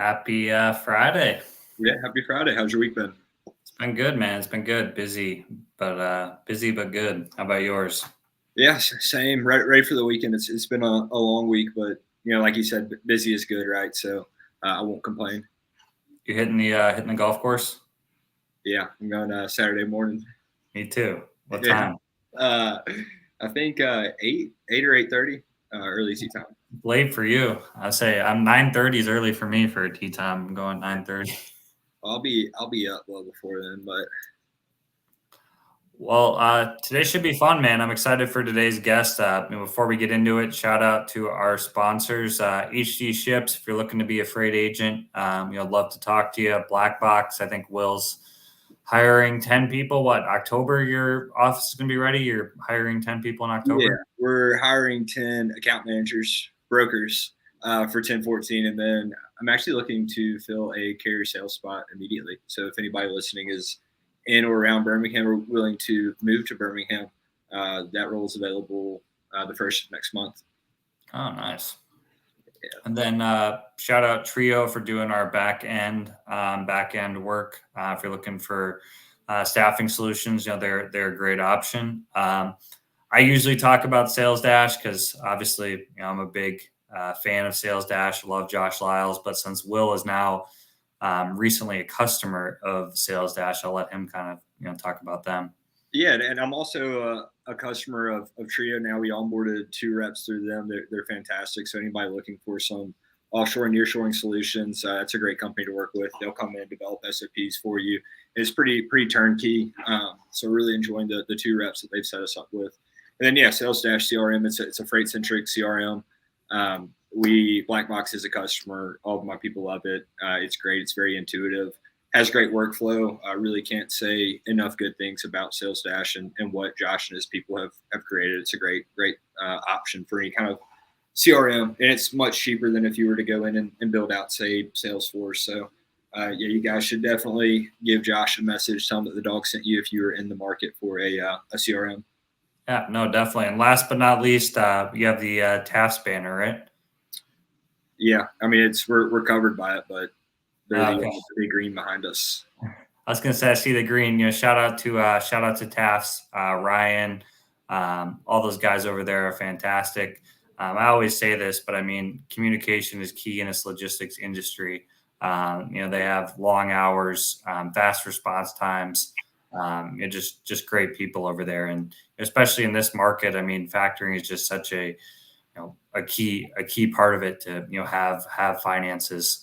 Happy Friday. Yeah, happy Friday. How's your week been? It's been good, man. It's been good. Busy but good. How about yours? Yeah, same. Ready for the weekend. It's been a long week, but like you said, busy is good, right? So I won't complain. You hitting the golf course? Yeah, I'm going Saturday morning. Me too. What Yeah, time? uh, I think 8 or 8:30, early tea time. Late for you. I say I'm 9:30 is early for me for a tea time. I'm going 9:30. I'll be up well before then, but Well, today should be fun, man. I'm excited for today's guest. Before we get into it, shout out to our sponsors, HD Ships. If you're looking to be a freight agent, I'd love to talk to you. Black Box, I think Will's hiring 10 people. What, October, your office is going to be ready? You're hiring 10 people in yeah, October? we're hiring 10 account managers, brokers for 1014, and then I'm actually looking to fill a carrier sales spot immediately. So if anybody listening is in or around Birmingham or willing to move to Birmingham, that role is available the first of next month. Oh, nice. Yeah. And then shout out Trio for doing our back end work. If you're looking for staffing solutions, they're a great option. I usually talk about Sales Dash because obviously I'm a big fan of Sales Dash. I love Josh Lyles, but since Will is now recently a customer of Sales Dash, I'll let him kind of talk about them. Yeah, and I'm also a customer of Trio now. We onboarded 2 reps through them. They're fantastic. So anybody looking for some offshore and nearshoring solutions, it's a great company to work with. They'll come in and develop SOPs for you. It's pretty turnkey. So really enjoying the 2 reps that they've set us up with. And then Sales Dash CRM. It's a freight centric CRM. Black Box is a customer. All of my people love it. It's great. It's very intuitive. Has great workflow. I really can't say enough good things about Sales Dash and what Josh and his people have created. It's a great option for any kind of CRM, and it's much cheaper than if you were to go in and build out, say, Salesforce. So, you guys should definitely give Josh a message. Tell him that the dog sent you if you were in the market for a CRM. Yeah, no, definitely. And last but not least, you have the TAFs banner, right? Yeah, I mean we're covered by it, but they're Okay. the big green behind us. I was gonna say I see the green. Shout out to TAFs, Ryan, all those guys over there are fantastic. I always say this, but I mean, communication is key in this logistics industry. They have long hours, fast response times. Just great people over there, and especially in this market. I mean, factoring is just such a key part of it to have finances.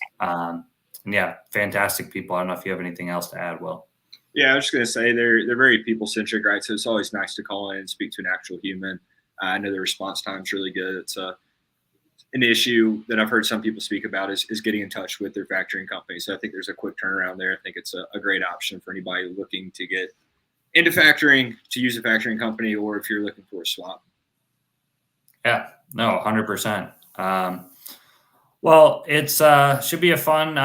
Fantastic people. I don't know if you have anything else to add, Will. Yeah, I was just gonna say they're very people centric, right? So it's always nice to call in and speak to an actual human. I know the response time's really good. It's an issue that I've heard some people speak about is getting in touch with their factoring company. So I think there's a quick turnaround there. I think it's a great option for anybody looking to get into factoring, to use a factoring company, or if you're looking for a swap. Yeah, no, 100%. Well, it's should be a fun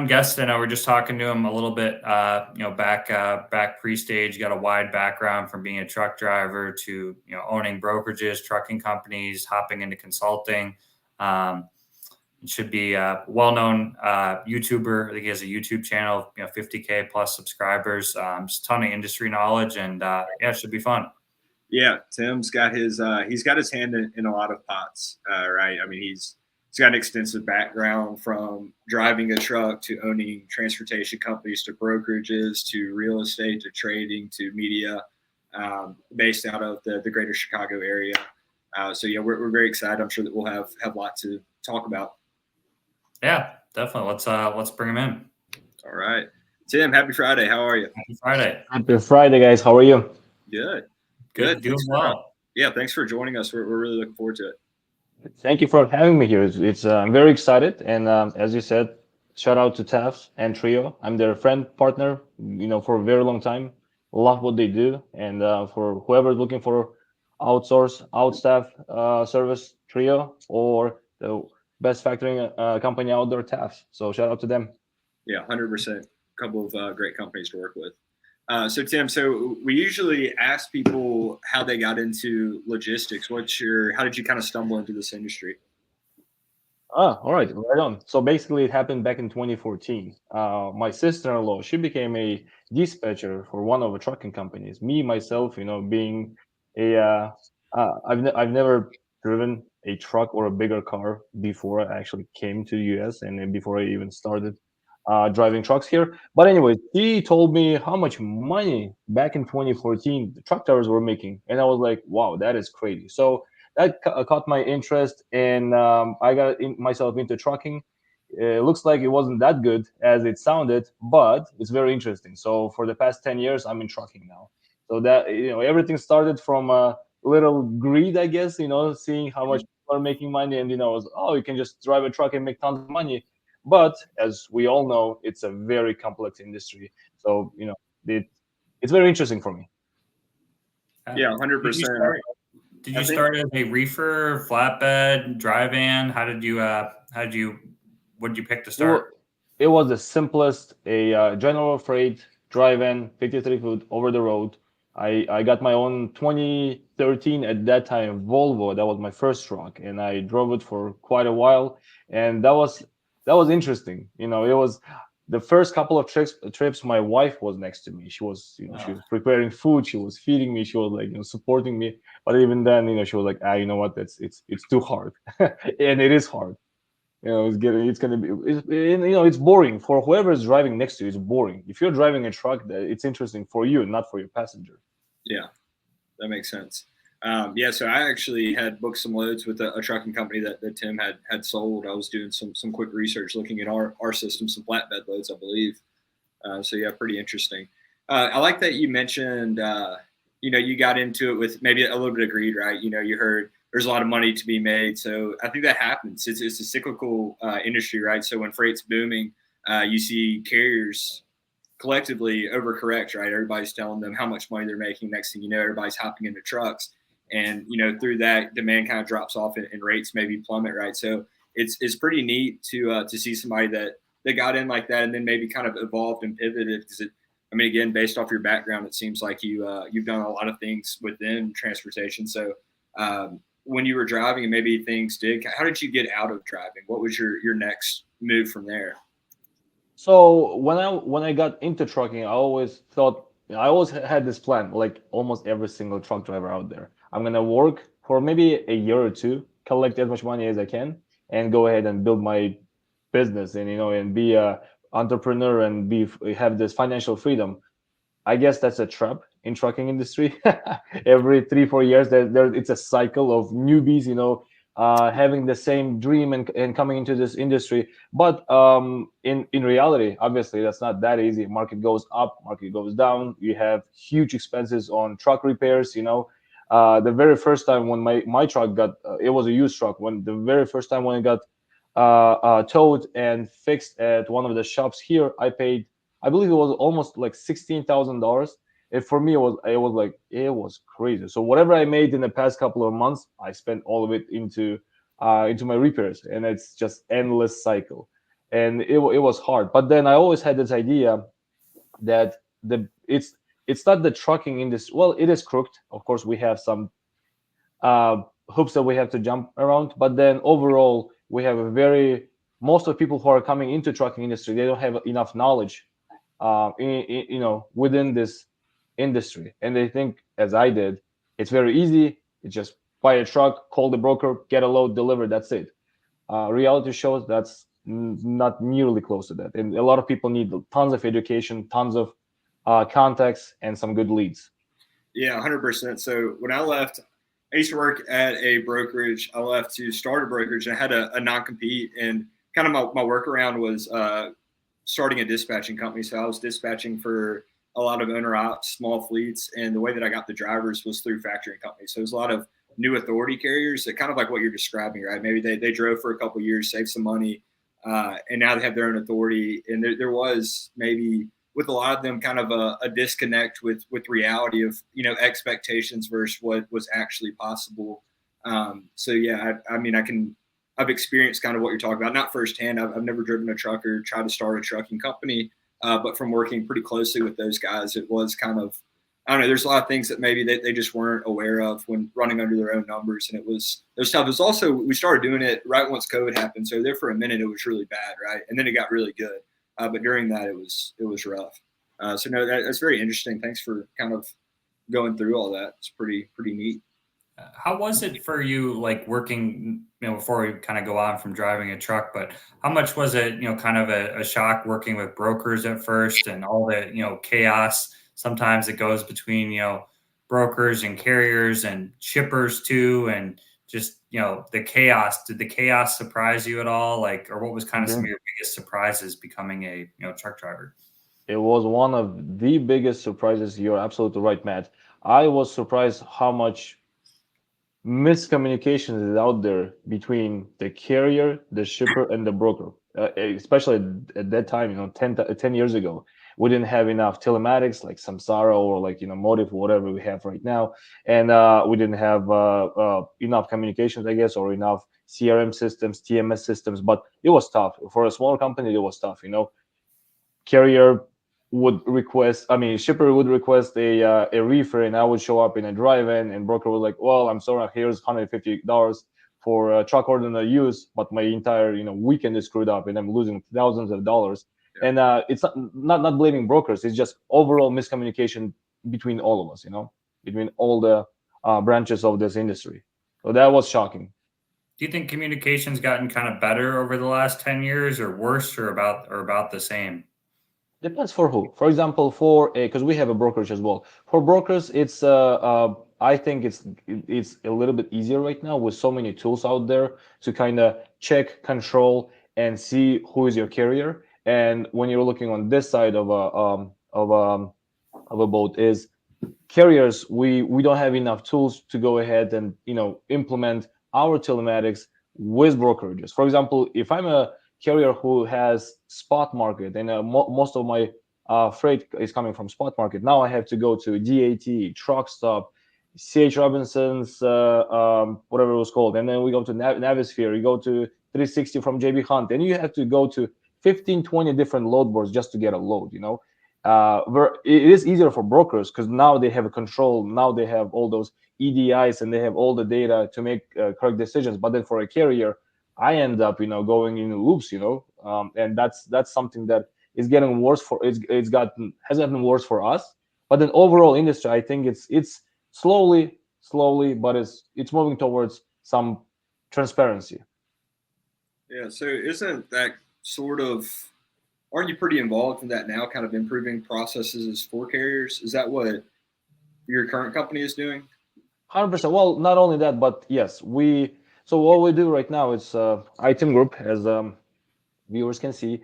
guest. I know we're just talking to him a little bit, back pre-stage. Got a wide background from being a truck driver to owning brokerages, trucking companies, hopping into consulting. It should be a well-known YouTuber. I think he has a YouTube channel, 50K plus subscribers. Just a ton of industry knowledge, and it should be fun. Yeah, Tim's got he's got his hand in a lot of pots, right? I mean, he's got an extensive background from driving a truck to owning transportation companies to brokerages to real estate to trading to media, based out of the greater Chicago area. So we're very excited. I'm sure that we'll have a lot to talk about. Yeah, definitely. Let's bring him in. All right, Tim. Happy Friday. How are you? Happy Friday. Happy Friday, guys. How are you? Good. Good. Doing well. Thanks for joining us. We're really looking forward to it. Thank you for having me here. I'm very excited, and as you said, shout out to TAFs and Trio. I'm their friend partner, for a very long time. Love what they do, and for whoever's looking for outstaff service, Trio or the best factoring company out there, TAFs. So shout out to them. Yeah, 100%. A couple of great companies to work with. So Tim, we usually ask people how they got into logistics. How did you kind of stumble into this industry? Ah, all right, right on. So basically, it happened back in 2014. My sister-in-law, she became a dispatcher for one of the trucking companies. Me, myself, being a, I've never driven a truck or a bigger car before I actually came to the US, and then before I even started driving trucks here. But anyway, she told me how much money back in 2014 the truck drivers were making, and I was like, wow, that is crazy. So that caught my interest, and I got myself into trucking. It looks like it wasn't that good as it sounded, but it's very interesting. So for the past 10 years, I'm in trucking now. So that everything started from a little greed, I guess. Seeing how much people are making money, and was, oh, you can just drive a truck and make tons of money. But as we all know, it's a very complex industry. So it, it's very interesting for me. Yeah, Did you 100%. start? Did I you think start as a reefer, flatbed, dry van? How did you? How did you? What did you pick to It was start? it was the simplest, a general freight drive-in, 53 foot over the road. I got my own 2013 at that time Volvo. That was my first truck, and I drove it for quite a while. And that was interesting. It was the first couple of trips. My wife was next to me. She was preparing food. She was feeding me. She was like supporting me. But even then, she was like, you know what? It's too hard, and it is hard. It's gonna be, it's boring for whoever is driving next to you. It's boring. If you're driving a truck, it's interesting for you, not for your passenger. yeah, that makes sense. Yeah, so I actually had booked some loads with a trucking company that Tim had sold. I was doing some quick research looking at our system, some flatbed loads, I believe. So yeah, pretty interesting. I like that you mentioned, you got into it with maybe a little bit of greed, right? You heard there's a lot of money to be made. So I think that happens. It's a cyclical industry, right? So when freight's booming, you see carriers collectively overcorrect, right? Everybody's telling them how much money they're making. Next thing you know, everybody's hopping into trucks, and through that, demand kind of drops off, and rates maybe plummet, right? So it's pretty neat to see somebody that got in like that, and then maybe kind of evolved and pivoted. Because I mean, again, based off your background, it seems like you've done a lot of things within transportation. So when you were driving, and maybe things did, how did you get out of driving? What was your next move from there? So when I got into trucking, I always had this plan, like almost every single truck driver out there. I'm gonna work for maybe a year or two, collect as much money as I can, and go ahead and build my business, and and be a entrepreneur and have this financial freedom. I guess that's a trap in trucking industry. Every 3 4 years, it's a cycle of newbies, having the same dream and coming into this industry. But in reality, obviously, that's not that easy. Market goes up, market goes down. You have huge expenses on truck repairs. The very first time when my truck got, it was a used truck. When the very first time when it got towed and fixed at one of the shops here, I believe it was almost like $16,000. And for me, it was crazy. So whatever I made in the past couple of months, I spent all of it into my repairs, and it's just endless cycle. And it was hard. But then I always had this idea that it's not the trucking industry. Well, it is crooked. Of course, we have some uh, hoops that we have to jump around. But then overall, we have most of the people who are coming into trucking industry, they don't have enough knowledge, within this industry, and they think, as I did, it's very easy. It's just buy a truck, call the broker, get a load delivered. That's it. Reality shows that's not nearly close to that, and a lot of people need tons of education, tons of contacts, and some good leads. Yeah, 100%. So when I left, I used to work at a brokerage. I left to start a brokerage, and I had a non-compete. And kind of my workaround was starting a dispatching company. So I was dispatching for a lot of owner ops, small fleets. And the way that I got the drivers was through factoring companies. So it was a lot of new authority carriers that kind of like what you're describing, right? Maybe they drove for a couple of years, saved some money, and now they have their own authority. And there was maybe with a lot of them kind of a disconnect with reality of expectations versus what was actually possible. So yeah, I mean I've experienced kind of what you're talking about, not firsthand. I've never driven a truck or tried to start a trucking company, but from working pretty closely with those guys, it was kind of I don't know. There's a lot of things that maybe they just weren't aware of when running under their own numbers, and it was tough. It was also we started doing it right once COVID happened, so there for a minute it was really bad, right, and then it got really good. But during that it was rough. So no, that's very interesting. Thanks for kind of going through all that. It's pretty neat. How was it for you, like working, before we kind of go on from driving a truck, but how much was it, kind of a shock working with brokers at first and all the, chaos sometimes that goes between, brokers and carriers and shippers too, and just, the chaos. Did the chaos surprise you at all? Like, or what was kind of some of your biggest surprises becoming a, truck driver? It was one of the biggest surprises. You're absolutely right, Matt. I was surprised how much miscommunication is out there between the carrier, the shipper, and the broker. Especially at that time, 10 years ago, we didn't have enough telematics like Samsara or like Motive, whatever we have right now, and we didn't have enough communications, I guess, or enough CRM systems, TMS systems. But it was tough for a smaller company. It was tough, carrier would request, I mean, shipper would request a reefer, and I would show up in a drive-in, and broker was like, well, I'm sorry, here's $150 for a truck order no use, but my entire weekend is screwed up and I'm losing thousands of dollars. Yeah. And it's not blaming brokers, it's just overall miscommunication between all of us, between all the branches of this industry. So that was shocking. Do you think communication's gotten kind of better over the last 10 years or worse or about the same? Depends for who. For example, because we have a brokerage as well. For brokers, it's I think it's a little bit easier right now with so many tools out there to kind of check, control, and see who is your carrier. And when you're looking on this side of a boat, is carriers, we don't have enough tools to go ahead and implement our telematics with brokerages. For example, if I'm a carrier who has spot market and most of my freight is coming from spot market, now I have to go to DAT, Truck Stop, CH Robinson's, whatever it was called, and then we go to Navisphere, you go to 360 from JB Hunt, and you have to go to 15-20 different load boards just to get a load. Where it is easier for brokers because now they have a control, now they have all those EDIs and they have all the data to make correct decisions. But then for a carrier, I end up going in loops, and that's something that is getting worse has gotten worse for us. But then overall industry, I think it's slowly, but it's moving towards some transparency. Yeah. So isn't that sort of, aren't you pretty involved in that now, kind of improving processes for carriers? Is that what your current company is doing? 100%. Well, not only that, but yes, so what we do right now is AITIM Group, as viewers can see.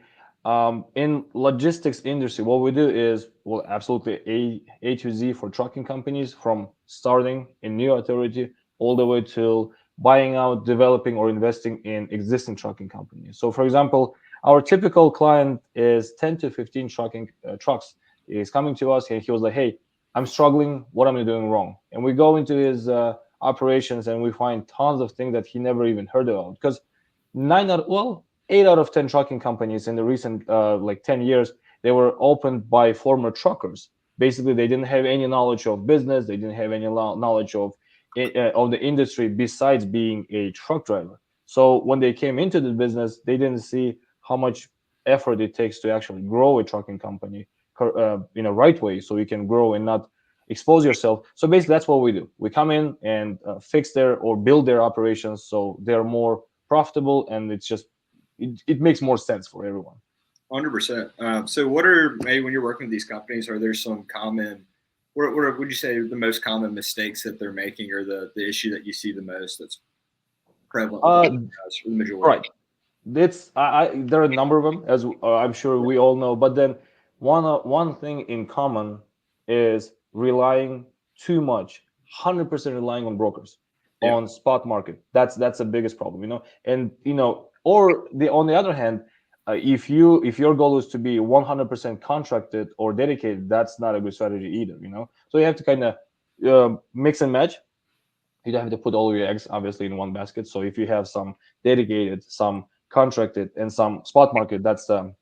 In logistics industry, what we do is, well, absolutely A to Z for trucking companies, from starting a new authority all the way to buying out, developing, or investing in existing trucking companies. So, for example, our typical client is 10 to 15 trucks is coming to us, and he was like, hey, I'm struggling. What am I doing wrong? And we go into his operations and we find tons of things that he never even heard about, because 8 out of 10 trucking companies in the recent 10 years, they were opened by former truckers. Basically, they didn't have any knowledge of business. They didn't have any knowledge of the industry besides being a truck driver. So when they came into the business, they didn't see how much effort it takes to actually grow a trucking company in a right way, so you can grow and not expose yourself. So basically, that's what we do. We come in and fix or build their operations so they're more profitable, and it makes more sense for everyone. 100%. So what are, maybe when you're working with these companies, are there some common, what would you say the most common mistakes that they're making, or the issue that you see the most that's prevalent for the majority? Right. There are a number of them, as I'm sure we all know. But then one thing in common is relying too much, 100% relying on brokers, on spot market. That's the biggest problem, And or on the other hand, if your goal is to be 100% contracted or dedicated, that's not a good strategy either, So you have to kind of mix and match. You don't have to put all your eggs obviously in one basket. So if you have some dedicated, some contracted, and some spot market, that's the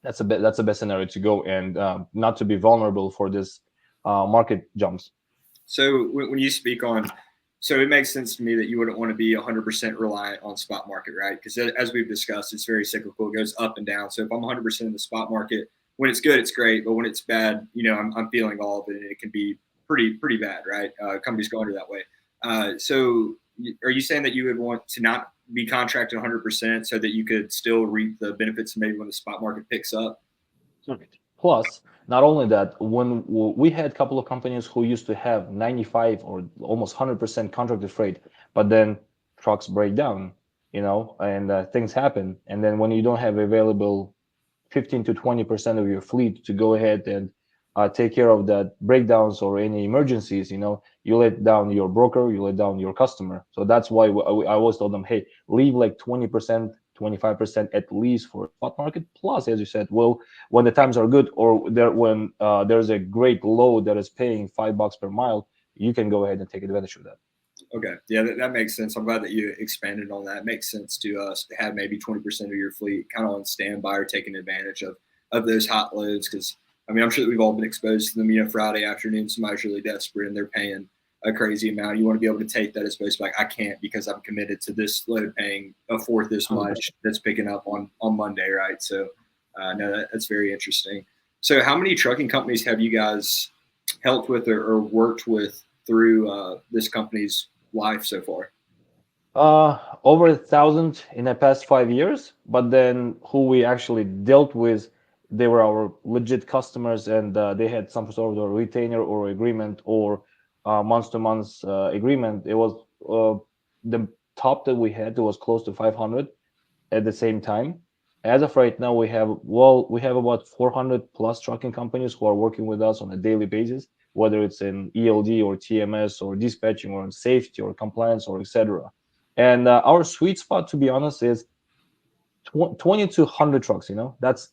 best scenario to go, and not to be vulnerable for this market jumps. So when you speak on, so it makes sense to me that you wouldn't want to be 100% reliant on spot market, right? Because as we've discussed, it's very cyclical. It goes up and down. So if I'm 100% in the spot market, when it's good, it's great. But when it's bad, I'm feeling all of it, and it can be pretty bad, right? Companies go under that way. So are you saying that you would want to not be contracted 100% so that you could still reap the benefits maybe when the spot market picks up? Plus, not only that, when we had a couple of companies who used to have 95 or almost 100% contracted freight, but then trucks break down, and things happen. And then when you don't have available 15 to 20% of your fleet to go ahead and take care of that breakdowns or any emergencies, you let down your broker, you let down your customer. So that's why I always told them, hey, leave like 20%, 25% at least for spot market. Plus, as you said, well, when the times are good or when there's a great load that is paying $5 per mile, you can go ahead and take advantage of that. Okay. Yeah, that makes sense. I'm glad that you expanded on that. It makes sense to have maybe 20% of your fleet kind of on standby or taking advantage of those hot loads. Because, I'm sure that we've all been exposed to them. Friday afternoon, somebody's really desperate and they're paying a crazy amount. You want to be able to take that as opposed to like, I can't because I'm committed to this load paying a fourth this much that's picking up on Monday, right? So, no, that's very interesting. So how many trucking companies have you guys helped with or worked with through this company's life so far? Over 1,000 in the past 5 years, but then who we actually dealt with, they were our legit customers, and they had some sort of a retainer or agreement or month-to-month agreement. It was the top that we had. It was close to 500 at the same time. As of right now, we have about 400 plus trucking companies who are working with us on a daily basis, whether it's in ELD or TMS or dispatching or in safety or compliance or etc. And our sweet spot, to be honest, is 20 to 100 trucks.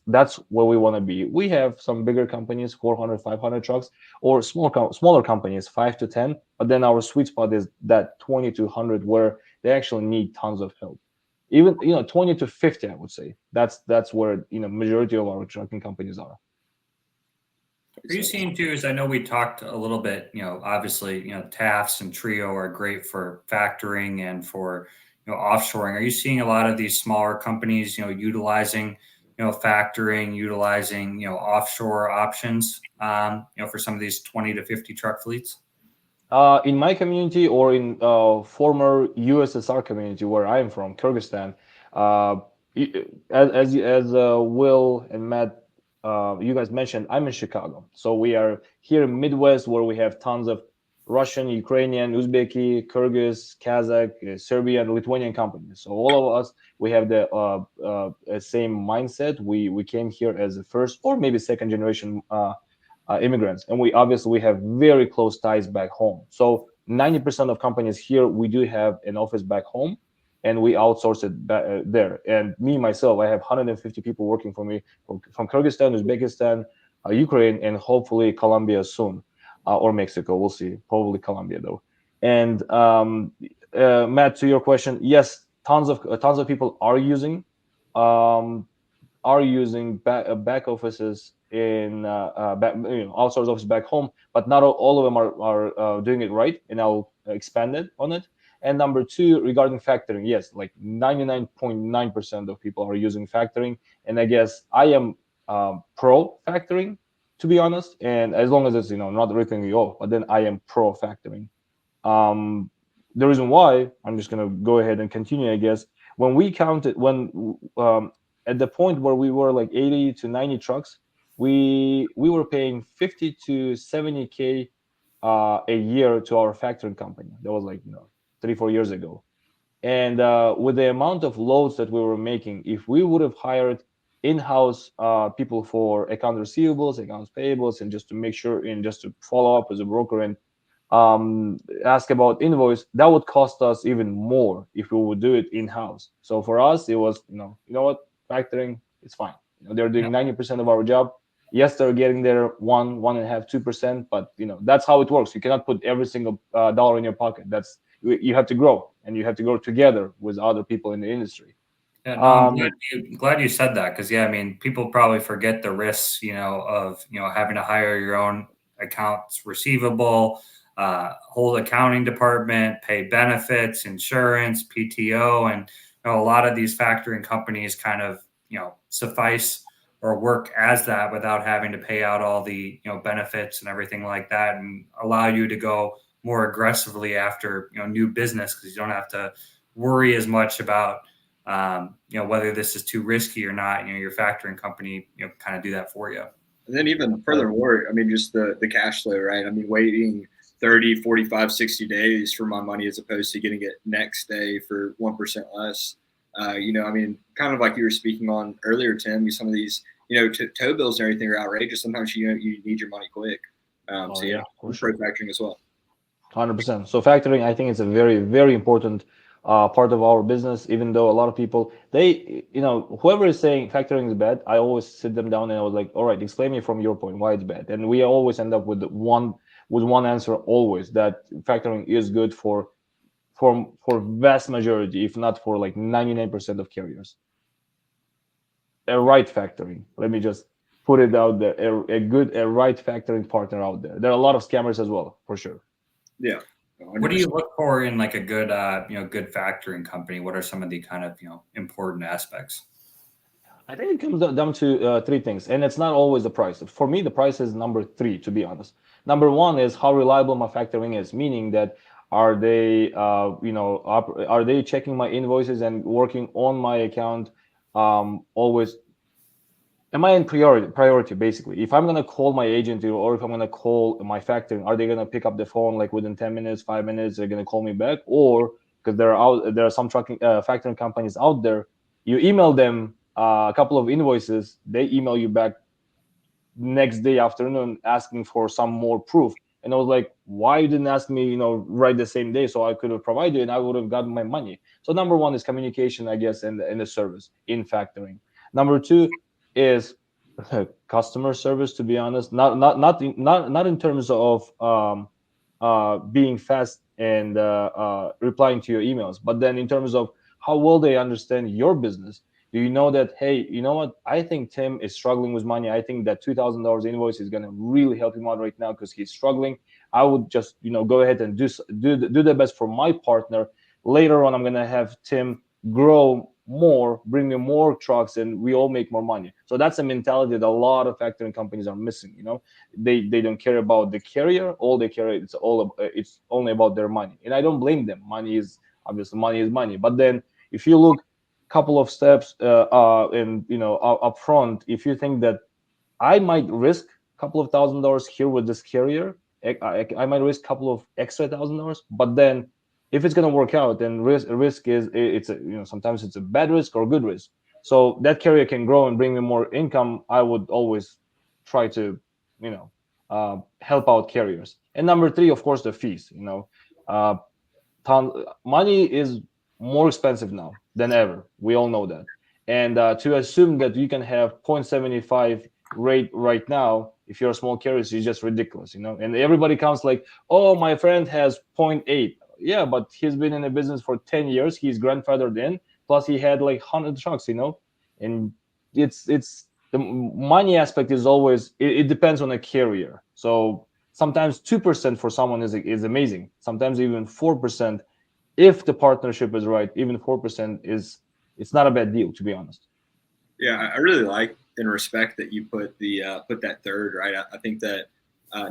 That's where we want to be. We have some bigger companies, 400, 500 trucks, or smaller companies, 5 to 10. But then our sweet spot is that 20 to 100, where they actually need tons of help. Even 20 to 50, I would say. That's where majority of our trucking companies are. Are you seeing too, as I know we talked a little bit, obviously, TAFs and Trio are great for factoring and for, offshoring. Are you seeing a lot of these smaller companies, utilizing, factoring, utilizing, offshore options, for some of these 20 to 50 truck fleets? In my community or in former USSR community where I am from, Kyrgyzstan, as Will and Matt, you guys mentioned, I'm in Chicago. So we are here in Midwest where we have tons of Russian, Ukrainian, Uzbeki, Kyrgyz, Kazakh, Serbian, Lithuanian companies. So all of us, we have the same mindset. We came here as a first or maybe second generation immigrants, and we have very close ties back home. So 90% of companies here, we do have an office back home, and we outsource it there. And me myself, I have 150 people working for me from Kyrgyzstan, Uzbekistan, Ukraine, and hopefully Colombia soon, or Mexico. We'll see. Probably Colombia though. And Matt, to your question, yes, tons of people are using back offices in outsourced office back home, but not all of them are doing it right, and I'll expand it on it. And number two, regarding factoring, yes, like 99.9% of people are using factoring, and I guess I am pro factoring, to be honest, and as long as it's not ripping you off, but then I am pro factoring. The reason why, I'm just gonna go ahead and continue, I guess, when we counted at the point where we were like 80 to 90 trucks, we were paying 50 to 70K a year to our factoring company. That was like 3-4 years ago. And with the amount of loads that we were making, if we would have hired in-house people for account receivables, accounts payables, and just to make sure and just to follow up as a broker and ask about invoice, that would cost us even more if we would do it in-house. So for us, it was you know what, factoring, it's fine. They're doing 90% of our job. Yes, they're getting their 1.5%, 2%, but that's how it works. You cannot put every single dollar in your pocket. You have to grow, and you have to grow together with other people in the industry. Yeah, no, I'm glad you said that, because people probably forget the risks, of having to hire your own accounts receivable, whole accounting department, pay benefits, insurance, PTO, and a lot of these factoring companies kind of suffice or work as that without having to pay out all the benefits and everything like that, and allow you to go more aggressively after new business because you don't have to worry as much about whether this is too risky or not. Your factoring company kind of do that for you. And then even furthermore, I mean, just the cash flow, right? I mean, waiting 30, 45, 60 days for my money as opposed to getting it next day for 1% less. I mean, kind of like you were speaking on earlier, Tim, some of these, tow bills and everything are outrageous. Sometimes you need your money quick. For sure. Factoring as well. 100%. So factoring, I think it's a very, very important part of our business, even though a lot of people, whoever is saying factoring is bad, I always sit them down and I was like, all right, explain me from your point why it's bad. And we always end up with one answer always, that factoring is good for vast majority, if not for like 99% of carriers. A right factoring. Let me just put it out there. A right factoring partner out there. There are a lot of scammers as well, for sure. Yeah. 100%. What do you look for in like a good, good factoring company? What are some of the kind of, important aspects? I think it comes down to three things, and it's not always the price. For me, the price is number three, to be honest. Number one is how reliable my factoring is, meaning that are they, are they checking my invoices and working on my account always? Am I in priority basically? If I'm gonna call my agent or if I'm gonna call my factoring, are they gonna pick up the phone like within 10 minutes, 5 minutes? They're gonna call me back, or because there are some factoring companies out there. You email them a couple of invoices, they email you back next day afternoon asking for some more proof. And I was like, why you didn't ask me, right the same day so I could have provided and I would have gotten my money. So number one is communication, I guess, and the service in factoring. Number two is customer service, to be honest, not in terms of being fast and replying to your emails, but then in terms of how well they understand your business. Do you know that, hey, you know what, I think Tim is struggling with money, I think that $2,000 invoice is going to really help him out right now because he's struggling. I would just go ahead and do the best for my partner. Later on I'm going to have Tim grow more, bring me more trucks, and we all make more money. So that's a mentality that a lot of factoring companies are missing. They don't care about the carrier. All they care, it's only about their money, and I don't blame them. Money is money. But then if you look couple of steps and up front, if you think that I might risk a couple of $1,000s here with this carrier, I might risk a couple of extra $1,000, but then if it's going to work out, then risk is sometimes it's a bad risk or good risk. So that carrier can grow and bring me more income. I would always try to help out carriers. And number three, of course, the fees. Money is more expensive now than ever. We all know that. And to assume that you can have 0.75 rate right now, if you're a small carrier, is just ridiculous, And everybody counts like, oh, my friend has 0.8. Yeah, but he's been in the business for 10 years. He's grandfathered in. Plus, he had like 100 trucks, And it's the money aspect is always, it depends on a carrier. So sometimes 2% for someone is amazing. Sometimes even 4%. If the partnership is right, even 4% it's not a bad deal, to be honest. Yeah, I really like and respect that you put that third, right? I think that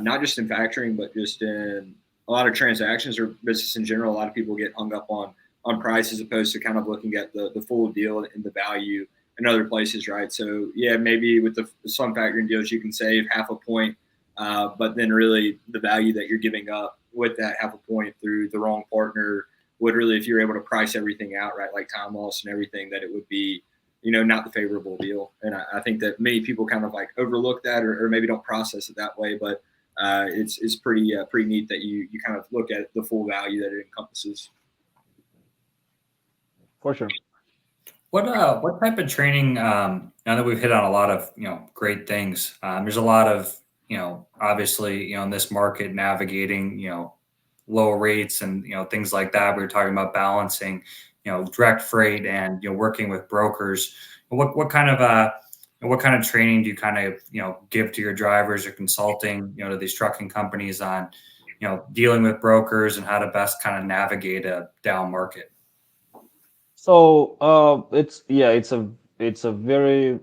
not just in factoring, but just in a lot of transactions or business in general, a lot of people get hung up on price as opposed to kind of looking at the full deal and the value in other places, right? So yeah, maybe with some factoring deals you can save half a point, but then really the value that you're giving up with that half a point through the wrong partner would really, if you're able to price everything out, right, like time loss and everything, that it would be, not the favorable deal. And I think that many people kind of like overlook that or maybe don't process it that way. But it's pretty neat that you kind of look at the full value that it encompasses. For sure. What type of training? Now that we've hit on a lot of great things, there's a lot of obviously in this market navigating low rates and things like that. We were talking about balancing direct freight and working with brokers. What kind of And what kind of training do you kind of give to your drivers or consulting to these trucking companies on dealing with brokers and how to best kind of navigate a down market? So it's yeah, it's a very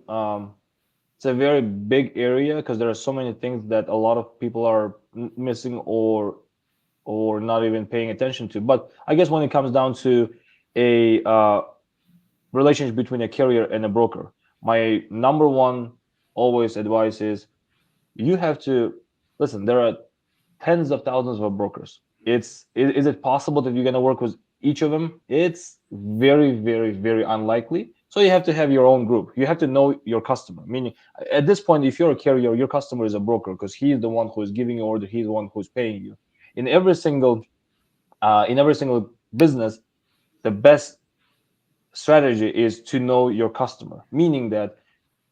it's a very big area because there are so many things that a lot of people are missing or not even paying attention to. But I guess when it comes down to a relationship between a carrier and a broker, my number one always advice is you have to listen. There are tens of thousands of brokers. Is it possible that you're going to work with each of them? It's very, very, very unlikely. So you have to have your own group. You have to know your customer. Meaning, at this point, if you're a carrier, your customer is a broker because he's the one who is giving you order. He's the one who's paying you. In every single business, the best strategy is to know your customer. Meaning that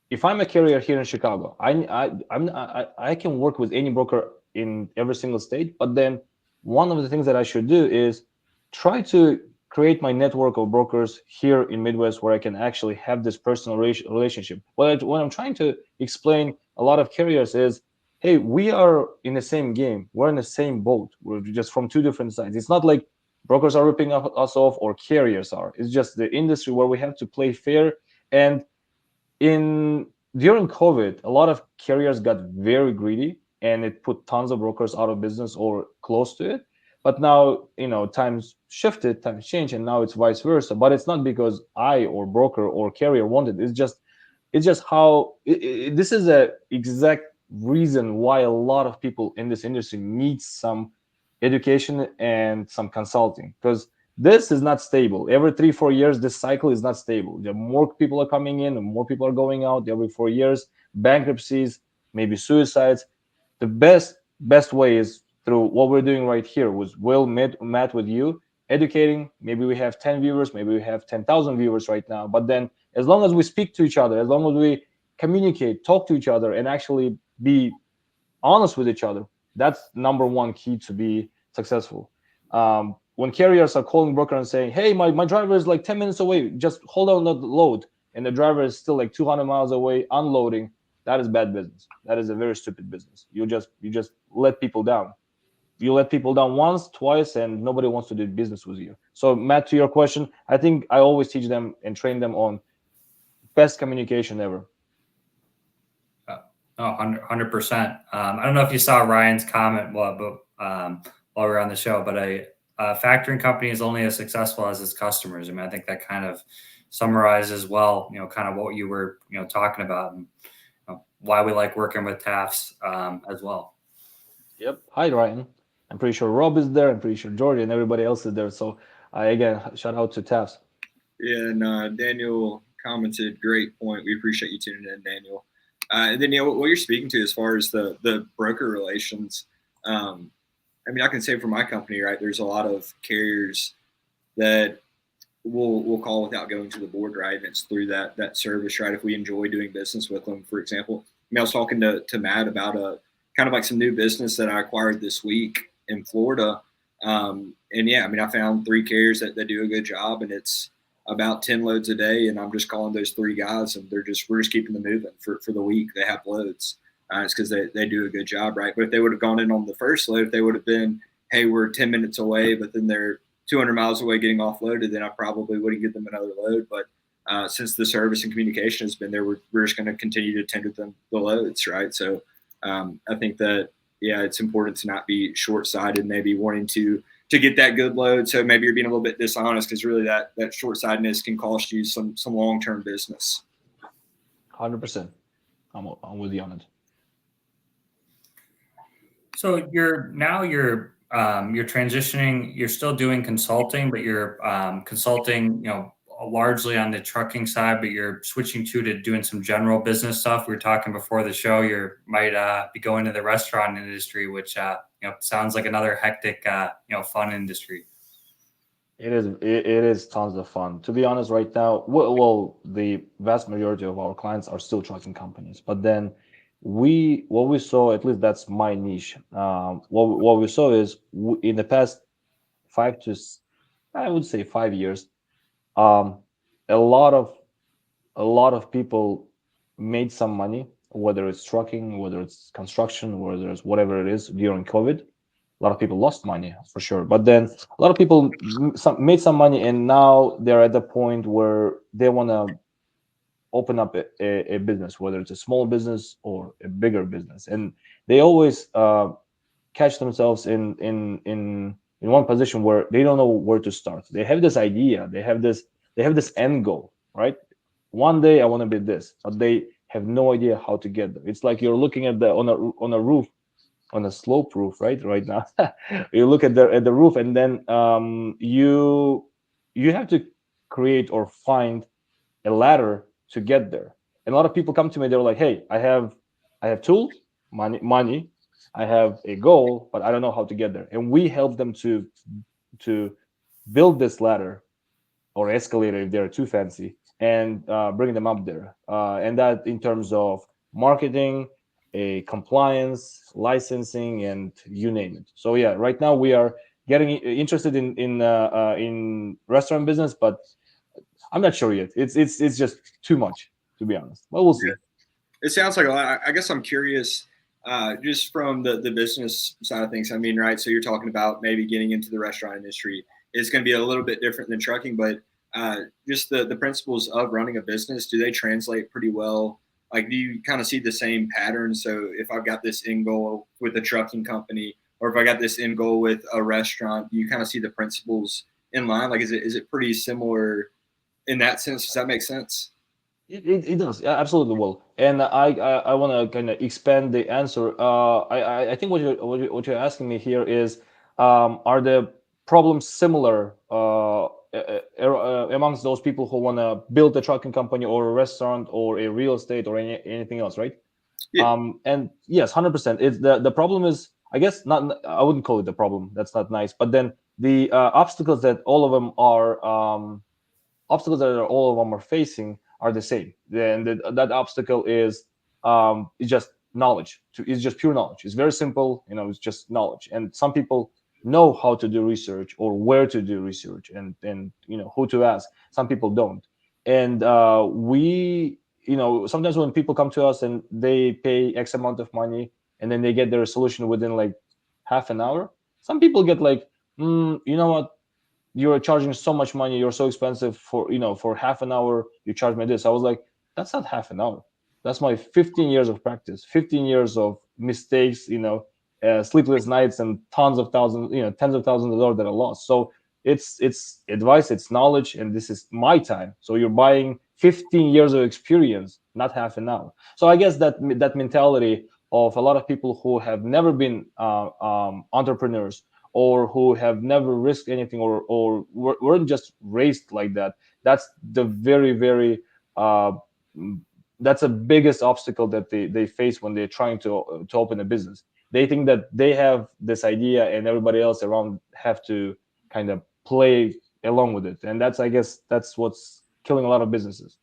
if I'm a carrier here in Chicago, I can work with any broker in every single state. But then one of the things that I should do is try to create my network of brokers here in Midwest where I can actually have this personal relationship. What I'm trying to explain a lot of carriers is, hey, we are in the same game. We're in the same boat. We're just from two different sides. It's not like brokers are ripping us off or carriers are. It's just the industry where we have to play fair. And in during COVID, a lot of carriers got very greedy and it put tons of brokers out of business or close to it. But now, times shifted, times changed, and now it's vice versa. But it's not because I or broker or carrier wanted. It's just how this is a exact reason why a lot of people in this industry need some education and some consulting because this is not stable. Every 3-4 years this cycle is not stable. The more people are coming in and more people are going out every 4 years, bankruptcies, maybe suicides. The best way is through what we're doing right here was Will met with you educating. Maybe we have 10 viewers, maybe we have 10,000 viewers right now, but then as long as we speak to each other, as long as we communicate, talk to each other, and actually be honest with each other, that's number one key to be successful. When carriers are calling broker and saying, hey, my driver is like 10 minutes away, just hold on the load, and the driver is still like 200 miles away unloading, that is bad business. That is a very stupid business. You just let people down. You let people down once, twice, and nobody wants to do business with you. So Matt, to your question, I think I always teach them and train them on best communication ever. Oh, 100%. I don't know if you saw Ryan's comment while we were on the show, but a factoring company is only as successful as its customers. I mean, I think that kind of summarizes well, kind of what you were, talking about and why we like working with TAFs as well. Yep. Hi, Ryan. I'm pretty sure Rob is there. I'm pretty sure George and everybody else is there. So again, shout out to TAFs. Yeah, and Daniel commented, great point. We appreciate you tuning in, Daniel. And then, what you're speaking to as far as the broker relations, I mean, I can say for my company, right, there's a lot of carriers that we'll call without going to the board, right? And it's through that service, right? If we enjoy doing business with them, for example. I mean, I was talking to Matt about a kind of like some new business that I acquired this week in Florida. And yeah, I mean, I found 3 carriers that do a good job, and it's about 10 loads a day. And I'm just calling those 3 guys, and we're just keeping them moving for the week. They have loads. It's because they do a good job, right? But if they would have gone in on the first load, if they would have been, hey, we're 10 minutes away, but then they're 200 miles away getting offloaded, then I probably wouldn't give them another load. But since the service and communication has been there, we're just going to continue to tender them the loads, right? So I think that, yeah, it's important to not be short-sighted, maybe wanting to get that good load. So maybe you're being a little bit dishonest because really that short-sightedness can cost you some long-term business. 100%. I'm with you on it. So you're transitioning. You're still doing consulting, but you're consulting, largely on the trucking side. But you're switching to doing some general business stuff. We were talking before the show. You might be going to the restaurant industry, which sounds like another hectic, fun industry. It is tons of fun. To be honest, right now, well, the vast majority of our clients are still trucking companies, but then what we saw, at least that's my niche. What we saw is in the past I would say 5 years, um, a lot of people made some money, whether it's trucking, whether it's construction, whether it's whatever it is during COVID. A lot of people lost money for sure, but then a lot of people made some money, and now they're at the point where they want to open up a business, whether it's a small business or a bigger business, and they always catch themselves in one position where they don't know where to start. They have this idea, they have this end goal, right? One day I want to be this, but they have no idea how to get there. It's like you're looking at the on a roof, on a slope roof, right now. You look at the roof, and then you have to create or find a ladder to get there. And a lot of people come to me, they're like, hey, I have tools, money, I have a goal, but I don't know how to get there. And we help them to build this ladder or escalator if they're too fancy, and bring them up there. And that in terms of marketing, a compliance, licensing, and you name it. So yeah, right now we are getting interested in restaurant business, but I'm not sure yet. It's just too much, to be honest. But we'll see. It sounds like a lot. I guess I'm curious, just from the business side of things. I mean, right? So you're talking about maybe getting into the restaurant industry. It's going to be a little bit different than trucking, but just the principles of running a business, do they translate pretty well? Like, do you kind of see the same pattern? So if I've got this end goal with a trucking company, or if I got this end goal with a restaurant, do you kind of see the principles in line? Like, is it pretty similar in that sense? Does that make sense? It does, yeah, absolutely will. And I want to kind of expand the answer. I think what you're asking me here is, are the problems similar amongst those people who want to build a trucking company or a restaurant or a real estate or anything else, right? Yeah. And yes, 100%. It's the problem is, I guess, not. I wouldn't call it the problem. That's not nice. But then the obstacles that all of them are. Obstacles that all of them are facing are the same. Then that obstacle is just knowledge. It's just pure knowledge. It's very simple. It's just knowledge. And some people know how to do research or where to do research, and who to ask. Some people don't. And we, sometimes when people come to us and they pay X amount of money, and then they get their solution within like half an hour. Some people get like, you know what? You're charging so much money, you're so expensive, for half an hour you charge me this. I was like, that's not half an hour, that's my 15 years of practice, 15 years of mistakes, sleepless nights, and tens of thousands of dollars that I lost. So it's advice, it's knowledge, and this is my time. So you're buying 15 years of experience, not half an hour. So I guess that mentality of a lot of people who have never been entrepreneurs, or who have never risked anything, or weren't just raised like that. That's the very, very that's the biggest obstacle that they face when they're trying to open a business. They think that they have this idea and everybody else around have to kind of play along with it, and I guess that's what's killing a lot of businesses.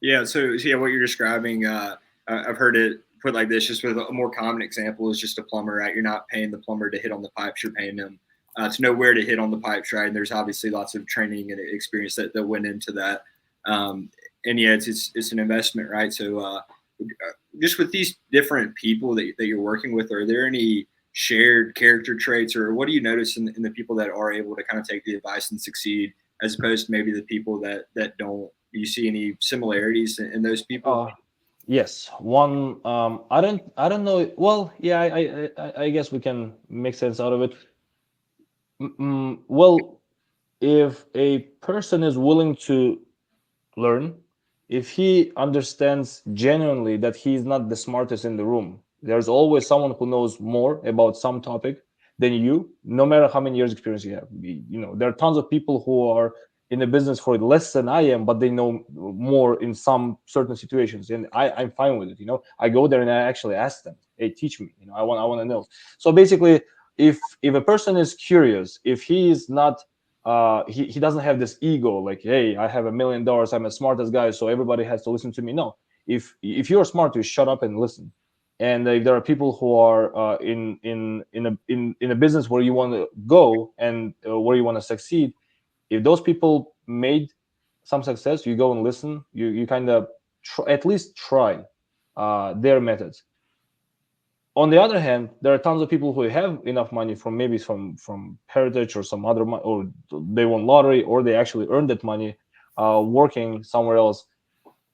Yeah. So yeah, what you're describing, I've heard it put like this. Just with a more common example is just a plumber, right? You're not paying the plumber to hit on the pipes. You're paying them to know where to hit on the pipes, right? And there's obviously lots of training and experience that went into that. And yeah, it's an investment, right? So just with these different people that you're working with, are there any shared character traits, or what do you notice in the people that are able to kind of take the advice and succeed, as opposed to maybe the people that don't? Do you see any similarities in those people? Yes, one. I don't know. Well, yeah, I guess we can make sense out of it. Well, if a person is willing to learn, if he understands genuinely that he's not the smartest in the room, there's always someone who knows more about some topic than you, no matter how many years experience you have. There are tons of people who are in the business for less than I am, but they know more in some certain situations, and I'm fine with it. I go there and I actually ask them, hey, teach me. I want to know. So basically, if a person is curious, if he is not he doesn't have this ego like, hey, I have $1 million, I'm the smartest guy, so everybody has to listen to me. No, if you're smart, you shut up and listen. And if there are people who are in a business where you want to go, and where you want to succeed, if those people made some success, you go and listen. You kind of at least try their methods. On the other hand, there are tons of people who have enough money from maybe from heritage or some other money, or they won lottery, or they actually earned that money working somewhere else.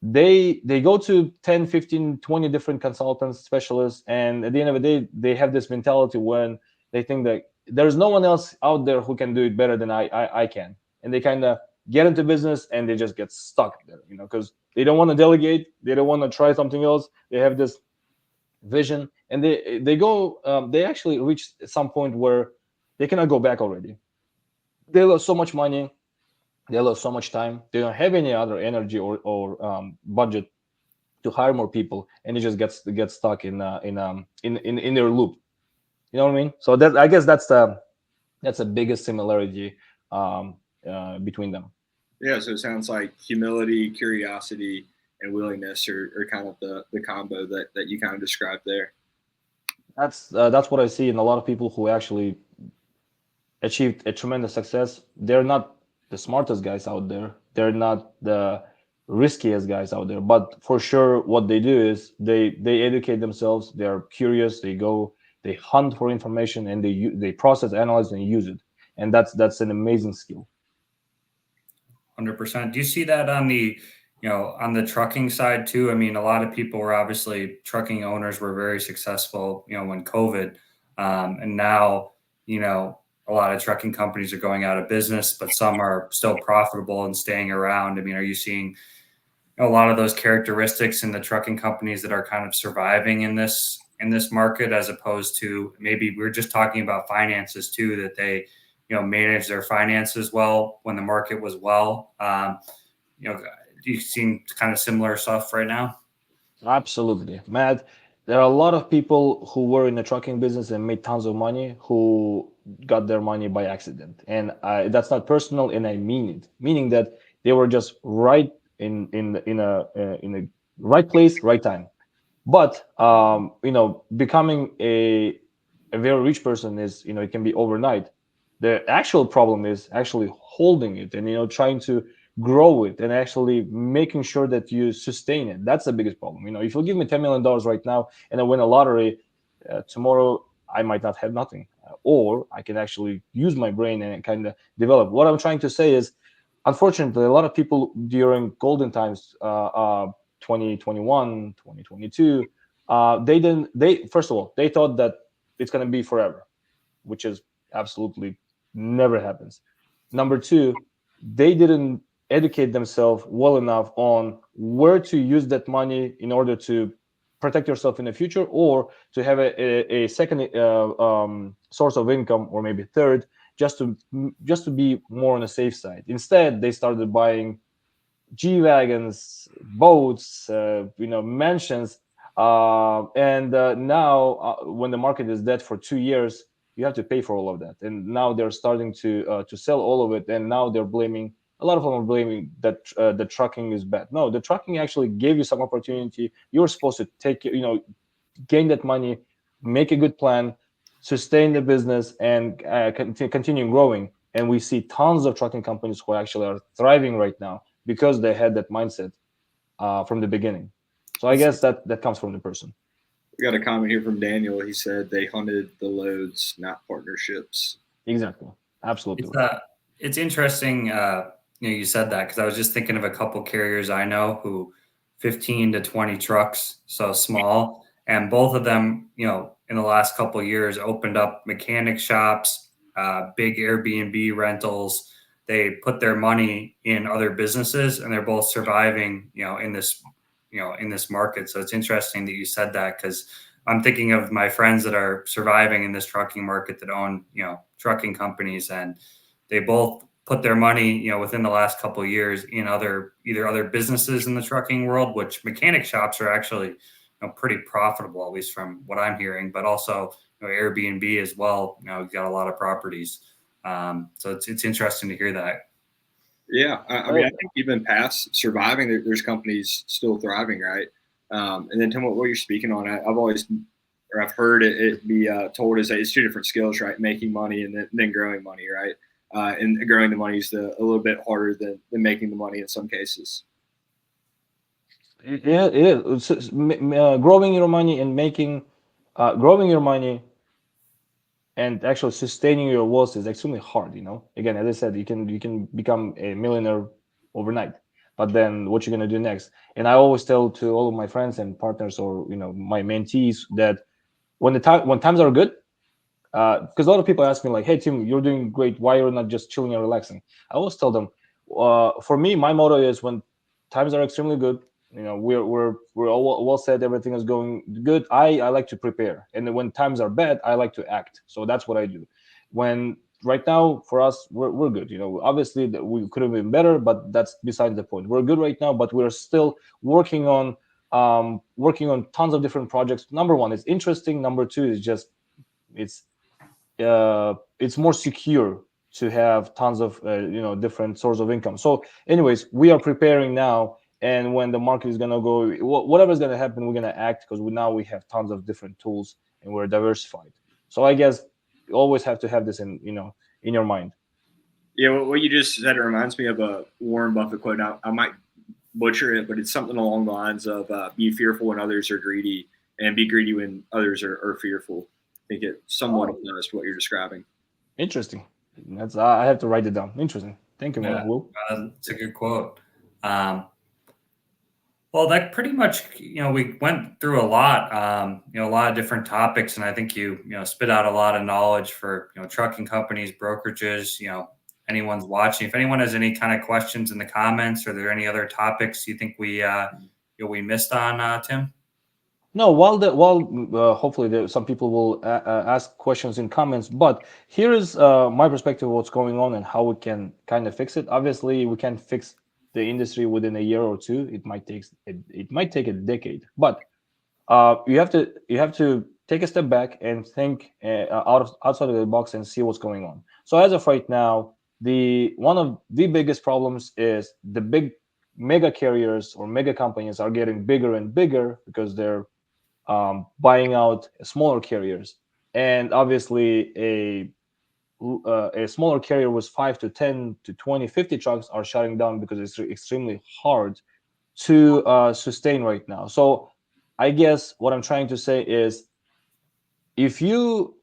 They go to 10, 15, 20 different consultants, specialists, and at the end of the day, they have this mentality when they think that there's no one else out there who can do it better than I can. And they kind of get into business and they just get stuck there, because they don't want to delegate, they don't want to try something else. They have this vision, and they actually reach some point where they cannot go back already. They lost so much money, they lost so much time, they don't have any other energy or budget to hire more people, and it just gets stuck in their loop. You know what I mean? So that, I guess, that's the biggest similarity between them. Yeah, so it sounds like humility, curiosity, and willingness are kind of the combo that you kind of described there. That's what I see in a lot of people who actually achieved a tremendous success. They're not the smartest guys out there. They're not the riskiest guys out there. But for sure, what they do is they educate themselves. They're curious. They hunt for information, and they process, analyze, and use it. And that's an amazing skill. 100%. Do you see that on the trucking side too? I mean, a lot of people were obviously trucking owners were very successful, when COVID, and now, a lot of trucking companies are going out of business, but some are still profitable and staying around. I mean, are you seeing a lot of those characteristics in the trucking companies that are kind of surviving in this market, as opposed to, maybe we're just talking about finances too, that they manage their finances well when the market was well? Do you see kind of similar stuff right now? Absolutely, Matt. There are a lot of people who were in the trucking business and made tons of money who got their money by accident, and that's not personal, and I mean it. Meaning that they were just right in a right place, right time. But becoming a very rich person is, it can be overnight. The actual problem is actually holding it, and trying to grow it, and actually making sure that you sustain it. That's the biggest problem. If you give me $10 million right now and I win a lottery, tomorrow I might not have nothing, or I can actually use my brain and kind of develop. What I'm trying to say is, unfortunately, a lot of people during golden times, 2021, 2022, they first of all, they thought that it's going to be forever, which is absolutely never happens. Number two, they didn't educate themselves well enough on where to use that money in order to protect yourself in the future, or to have a second source of income, or maybe third, just to be more on the safe side. Instead, they started buying G-wagons, boats, mansions, and now, when the market is dead for 2 years, you have to pay for all of that. And now they're starting to sell all of it, and now they're blaming. A lot of them are blaming that the trucking is bad. No, the trucking actually gave you some opportunity. You're supposed to gain that money, make a good plan, sustain the business, and continue growing. And we see tons of trucking companies who actually are thriving right now because they had that mindset from the beginning. So I guess that comes from the person. We got a comment here from Daniel. He said they hunted the loads, not partnerships. Exactly. Absolutely. It's interesting. You said that, because I was just thinking of a couple carriers I know who 15 to 20 trucks, so small, and both of them, in the last couple of years, opened up mechanic shops, big Airbnb rentals. They put their money in other businesses, and they're both surviving, in this market. So it's interesting that you said that, because I'm thinking of my friends that are surviving in this trucking market that own, trucking companies, and they both put their money, within the last couple of years in either other businesses in the trucking world, which mechanic shops are actually, pretty profitable, at least from what I'm hearing, but also, Airbnb as well. We've got a lot of properties. So it's interesting to hear that. Yeah, I mean, I think even past surviving, there's companies still thriving, right? And then, Tim, what you're speaking on, I've heard it be told as it's two different skills, right? Making money and then growing money, right? And growing the money is a little bit harder than making the money in some cases. it is. Growing your money and making, growing your money and actually sustaining your wealth is extremely hard. Again, as I said, you can become a millionaire overnight, but then what you're gonna do next? And I always tell to all of my friends and partners, or my mentees, that when times are good, because a lot of people ask me like, "Hey Tim, you're doing great. Why you're not just chilling and relaxing?" I always tell them, for me, my motto is when times are extremely good, we're all well set, everything is going good. I like to prepare, and then when times are bad, I like to act. So that's what I do. When right now for us, we're good. Obviously we could have been better, but that's beside the point. We're good right now, but we're still working on tons of different projects. Number one, it's interesting. Number two is just it's it's more secure to have tons of different source of income. So anyways, we are preparing now, and when the market is going to go, whatever is going to happen, we're going to act, because now we have tons of different tools and we're diversified. So I guess you always have to have this in your mind. Yeah, what you just said, it reminds me of a Warren Buffett quote. Now, I might butcher it, but it's something along the lines of be fearful when others are greedy and be greedy when others are fearful. I think it somewhat applies to what you're describing. Interesting. That's I have to write it down. Interesting. Thank you, Yeah, Will. it's a good quote. Well, that pretty much, we went through a lot, a lot of different topics, and I think spit out a lot of knowledge for, trucking companies, brokerages, anyone's watching. If anyone has any kind of questions in the comments, or are there any other topics you think we missed on, Tim? No, hopefully some people will ask questions in comments, but here is my perspective of what's going on and how we can kind of fix it. Obviously, we can't fix the industry within a year or two. It might take a decade, but you have to take a step back and think outside of the box and see what's going on. So as of right now, the one of the biggest problems is the big mega carriers or mega companies are getting bigger and bigger because they're buying out smaller carriers. And obviously, a smaller carrier with 5 to 10 to 20, 50 trucks are shutting down because it's extremely hard to sustain right now. So I guess what I'm trying to say is, if you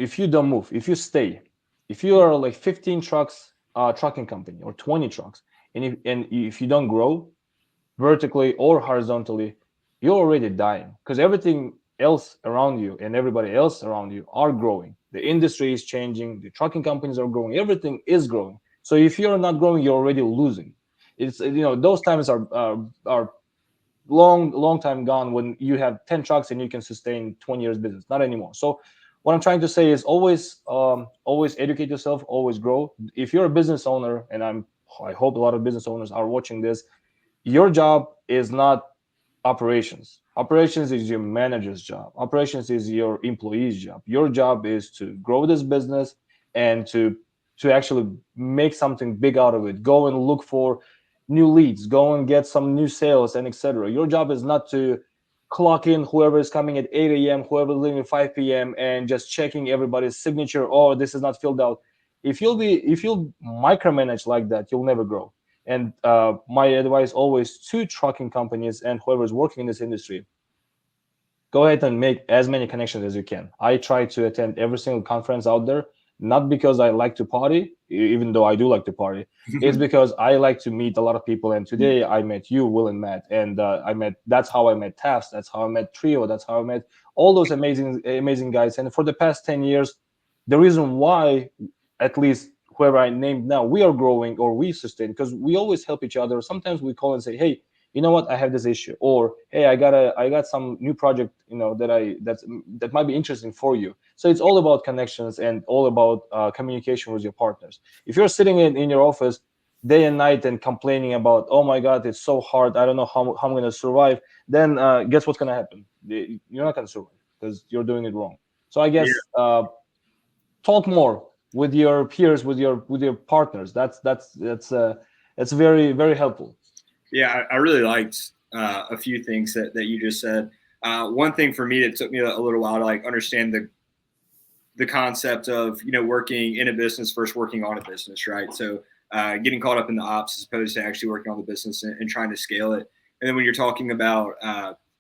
don't move, if you stay, if you are like 15 trucks trucking company, or 20 trucks, and if you don't grow vertically or horizontally, you're already dying, because everything else around you and everybody else around you are growing. The industry is changing, the trucking companies are growing, everything is growing. So if you're not growing, you're already losing. Those times are long time gone, when you have 10 trucks and you can sustain 20 years business. Not anymore. So what I'm trying to say is, always educate yourself, always grow. If you're a business owner, and I hope a lot of business owners are watching this, your job is not operations. Operations is your manager's job. Operations is your employee's job. Your job is to grow this business and to actually make something big out of it. Go and look for new leads. Go and get some new sales, and etc. Your job is not to clock in whoever is coming at 8 a.m., whoever is leaving at 5 p.m., and just checking everybody's signature. Oh, this is not filled out. If you'll micromanage like that, you'll never grow. And my advice always to trucking companies and whoever's working in this industry: go ahead and make as many connections as you can. I try to attend every single conference out there, not because I like to party, even though I do like to party. It's because I like to meet a lot of people. And today I met you, Will, and Matt, and that's how I met Tafs, that's how I met Trio, that's how I met all those amazing guys. And for the past 10 years, the reason why, at least whoever I named now, we are growing or we sustain, because we always help each other. Sometimes we call and say, hey, you know what, I have this issue, or hey, I got some new project, that might be interesting for you. So it's all about connections and all about communication with your partners. If you're sitting in your office day and night and complaining about, oh my god, it's so hard, I don't know how I'm going to survive, then guess what's going to happen? You're not going to survive, because you're doing it wrong. So I Yeah, guess talk more with your peers, with your partners. That's very, very helpful. yeah, I really liked a few things that you just said. One thing for me that took me a little while to like understand the concept of working in a business versus working on a business, right? So getting caught up in the ops as opposed to actually working on the business and trying to scale it. And then when you're talking about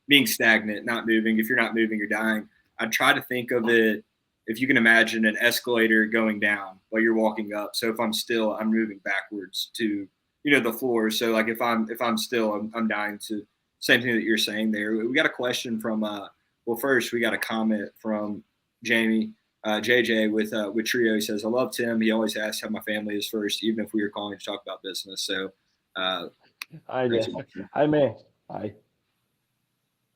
being stagnant, not moving, if you're not moving, you're dying. I try to think of it, if you can imagine an escalator going down while you're walking up. So if I'm still, I'm moving backwards to, the floor. So like if I'm still, I'm dying to. Same thing that you're saying there. We got a question from well, first we got a comment from Jamie. JJ with Trio. He says, I love Tim. He always asks how my family is first, even if we were calling to talk about business. So Hi there. Hi, May. Hi.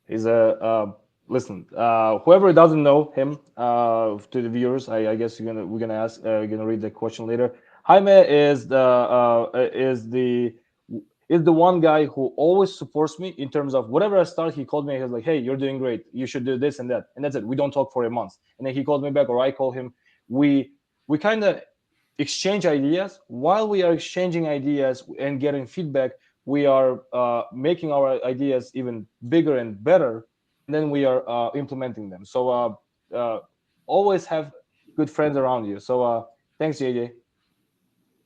He's a listen. Whoever doesn't know him, to the viewers, I guess we're gonna ask. You're gonna read the question later. Jaime is the one guy who always supports me in terms of whatever I start. He called me. He was like, "Hey, you're doing great. You should do this and that." And that's it. We don't talk for a month, and then he called me back, or I call him. We kind of exchange ideas. While we are exchanging ideas and getting feedback, we are making our ideas even bigger and better, and then we are implementing them. So always have good friends around you. So thanks, JJ.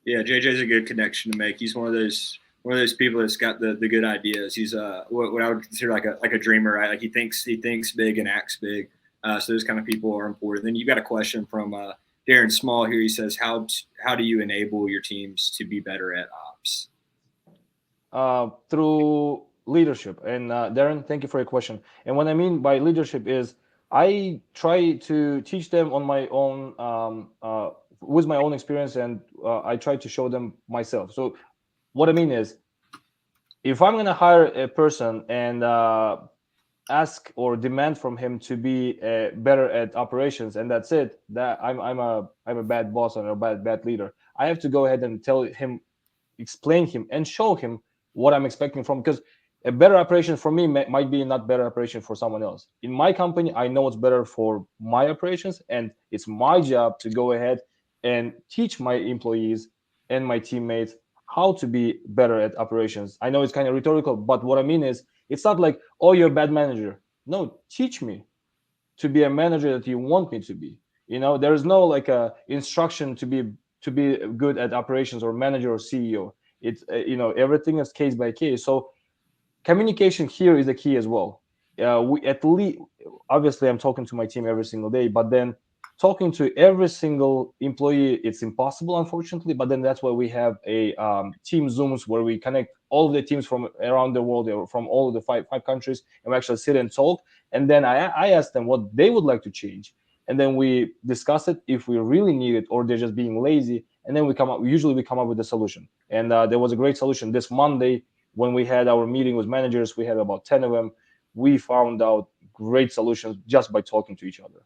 Yeah, JJ's a good connection to make. He's one of those people that's got the good ideas. He's what I would consider like a dreamer, right? Like he thinks big and acts big. So those kind of people are important. Then you got a question from Darren Small here. He says, how do you enable your teams to be better at ops? Through leadership. And Darren, thank you for your question. And what I mean by leadership is I try to teach them on my own, with my own experience, and I try to show them myself. So what I mean is, if I'm going to hire a person and ask or demand from him to be better at operations, and that's it, that I'm a bad boss or a bad leader. I have to go ahead and tell him, explain him, and show him what I'm expecting from, because a better operation for me might be not better operation for someone else. In my company, I know what's better for my operations, and it's my job to go ahead and teach my employees and my teammates how to be better at operations. I know it's kind of rhetorical, but what I mean is, it's not like, oh, you're a bad manager. No, teach me to be a manager that you want me to be. There is no like a instruction to be good at operations or manager or CEO. It's everything is case by case. So communication here is the key as well. We at least, obviously, I'm talking to my team every single day, but then talking to every single employee, it's impossible, unfortunately. But then that's why we have a team Zooms where we connect all of the teams from around the world, or from all of the five countries, and we actually sit and talk. And then I ask them what they would like to change, and then we discuss it if we really need it, or they're just being lazy. And then we come up with a solution. And there was a great solution this Monday when we had our meeting with managers. We had about 10 of them. We found out great solutions just by talking to each other.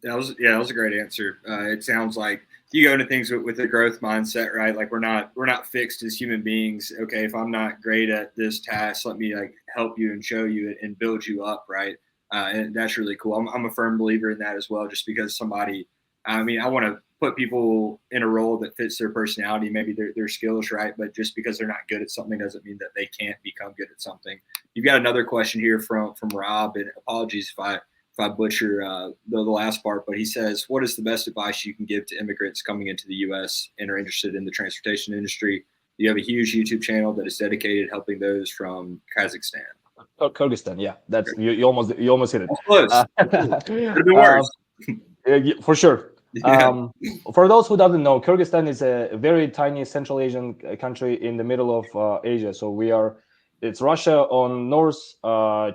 That was a great answer. It sounds like you go into things with a growth mindset, right? Like we're not fixed as human beings. Okay, if I'm not great at this task, let me like help you and show you and build you up, right? And that's really cool. I'm a firm believer in that as well. Just because I want to put people in a role that fits their personality, maybe their skills, right? But just because they're not good at something doesn't mean that they can't become good at something. You've got another question here from Rob, and apologies if I butcher the last part, but he says, what is the best advice you can give to immigrants coming into the U.S. and are interested in the transportation industry? You have a huge YouTube channel that is dedicated helping those from Kazakhstan. Kyrgyzstan, yeah, that's you almost hit it. Close. Could be worse. For sure. Yeah. For those who doesn't know, Kyrgyzstan is a very tiny Central Asian country in the middle of Asia. So it's Russia on north,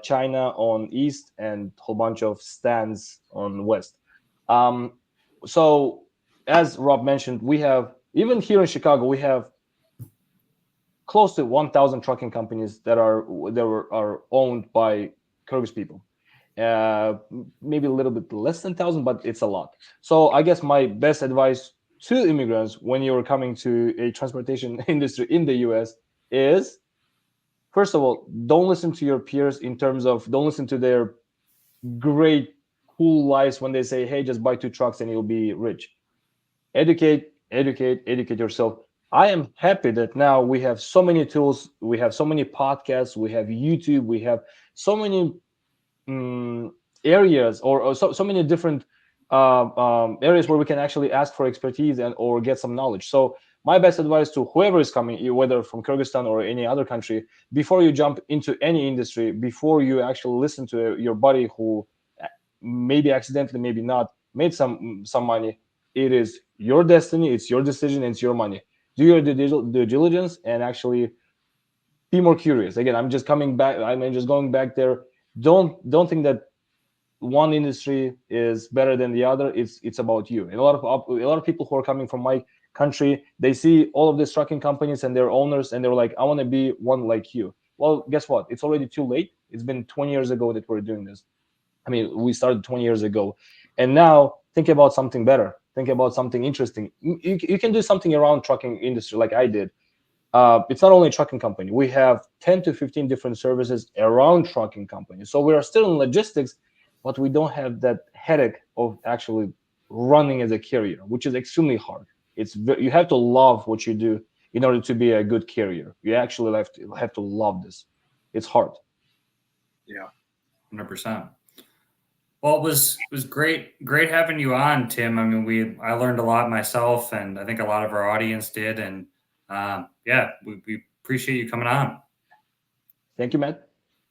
China on east, and a whole bunch of stands on west. So as Rob mentioned, we have, even here in Chicago, we have close to 1,000 trucking companies that are owned by Kyrgyz people. Maybe a little bit less than 1,000, but it's a lot. So I guess my best advice to immigrants when you're coming to a transportation industry in the US is, first of all, don't listen to your peers in terms of, don't listen to their great, cool lies when they say, hey, just buy 2 trucks and you'll be rich. Educate yourself. I am happy that now we have so many tools, we have so many podcasts, we have YouTube, we have so many areas, or so many different areas where we can actually ask for expertise or get some knowledge. So my best advice to whoever is coming, whether from Kyrgyzstan or any other country, before you jump into any industry, before you actually listen to your buddy who maybe accidentally, maybe not, made some money, it is your destiny, it's your decision, it's your money. Do your due diligence and actually be more curious. Again, I'm just coming back. I'm just going back there. Don't think that one industry is better than the other. It's about you. And a lot of people who are coming from my country, they see all of these trucking companies and their owners, and they're like, I want to be one like you. Well, guess what? It's already too late. It's been 20 years ago that we're doing this. I mean, we started 20 years ago, and now think about something better. Think about something interesting. You can do something around trucking industry like I did. It's not only a trucking company. We have 10 to 15 different services around trucking companies. So we are still in logistics, but we don't have that headache of actually running as a carrier, which is extremely hard. You have to love what you do in order to be a good carrier. You actually have to love this. It's hard. Yeah, 100%. Well, it was great having you on, Tim. I mean, I learned a lot myself, and I think a lot of our audience did. And yeah, we appreciate you coming on. Thank you, Matt.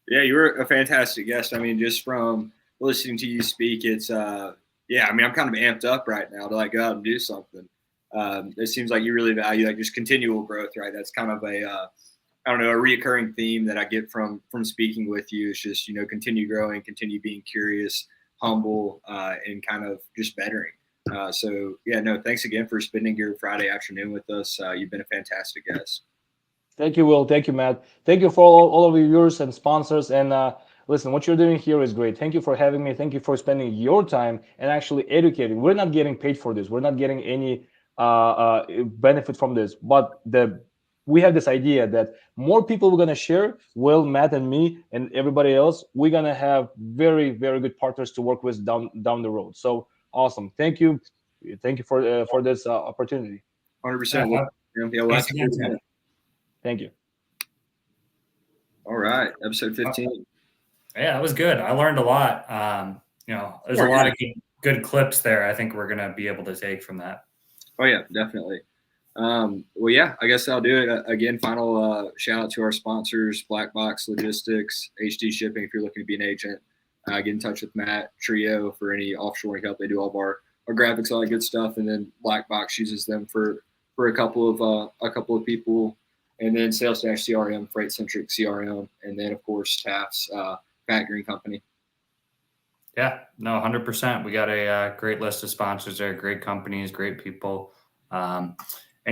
Yeah, you were a fantastic guest. I mean, just from listening to you speak, it's yeah. I mean, I'm kind of amped up right now to like go out and do something. It seems like you really value like just continual growth, right? That's kind of a I don't know, a reoccurring theme that I get from speaking with you. Is just continue growing, continue being curious, humble, and kind of just bettering. So yeah, no, thanks again for spending your Friday afternoon with us. You've been a fantastic guest. Thank you, Will. Thank you, Matt. Thank you for all of your viewers and sponsors. And listen, what you're doing here is great. Thank you for having me. Thank you for spending your time and actually educating. We're not getting paid for this. We're not getting any benefit from this. But we have this idea that more people we're going to share, Will, Matt, and me, and everybody else, we're going to have very, very good partners to work with down the road. So awesome. Thank you. Thank you for this opportunity. 100%. Yeah, Thank you. All right, episode 15. Yeah, that was good. I learned a lot. There's a lot of good clips there. I think we're gonna be able to take from that. Oh yeah, definitely. Well, yeah, I guess I'll do it again. Final shout out to our sponsors: Black Box Logistics, HD Shipping. If you're looking to be an agent, get in touch with Matt Trio for any offshoring help. They do all of our graphics, all that good stuff, and then Black Box uses them for a couple of people. And then Sales-CRM, Freight Centric CRM, and then of course Taft's Fat Green Company. Yeah, no, 100%. We got a great list of sponsors there, great companies, great people. And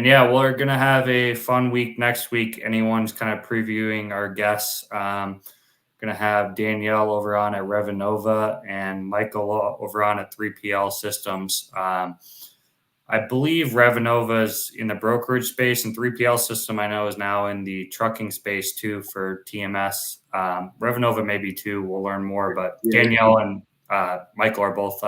yeah, we're gonna have a fun week next week. Anyone's kind of previewing our guests. Gonna have Danielle over on at Revinova and Michael over on at 3PL Systems. I believe Revinova is in the brokerage space, and 3PL System I know is now in the trucking space too for TMS. Revinova maybe too. We'll learn more, but Danielle and Michael are both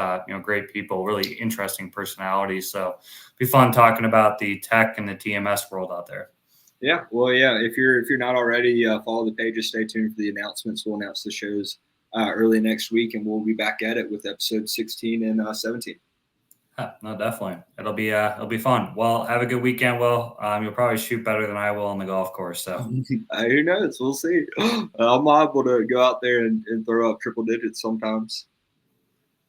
great people, really interesting personalities. So it'll be fun talking about the tech and the TMS world out there. Yeah, well, yeah. If you're not already, follow the pages. Stay tuned for the announcements. We'll announce the shows early next week, and we'll be back at it with episode 16 and 17. No, definitely. It'll be fun. Well, have a good weekend, Will. You'll probably shoot better than I will on the golf course. So who knows? We'll see. I'm liable to go out there and throw up triple digits sometimes.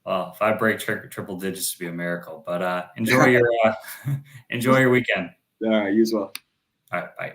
Well, if I break triple digits, it'd be a miracle. But enjoy your weekend. All right, you as well. All right, bye.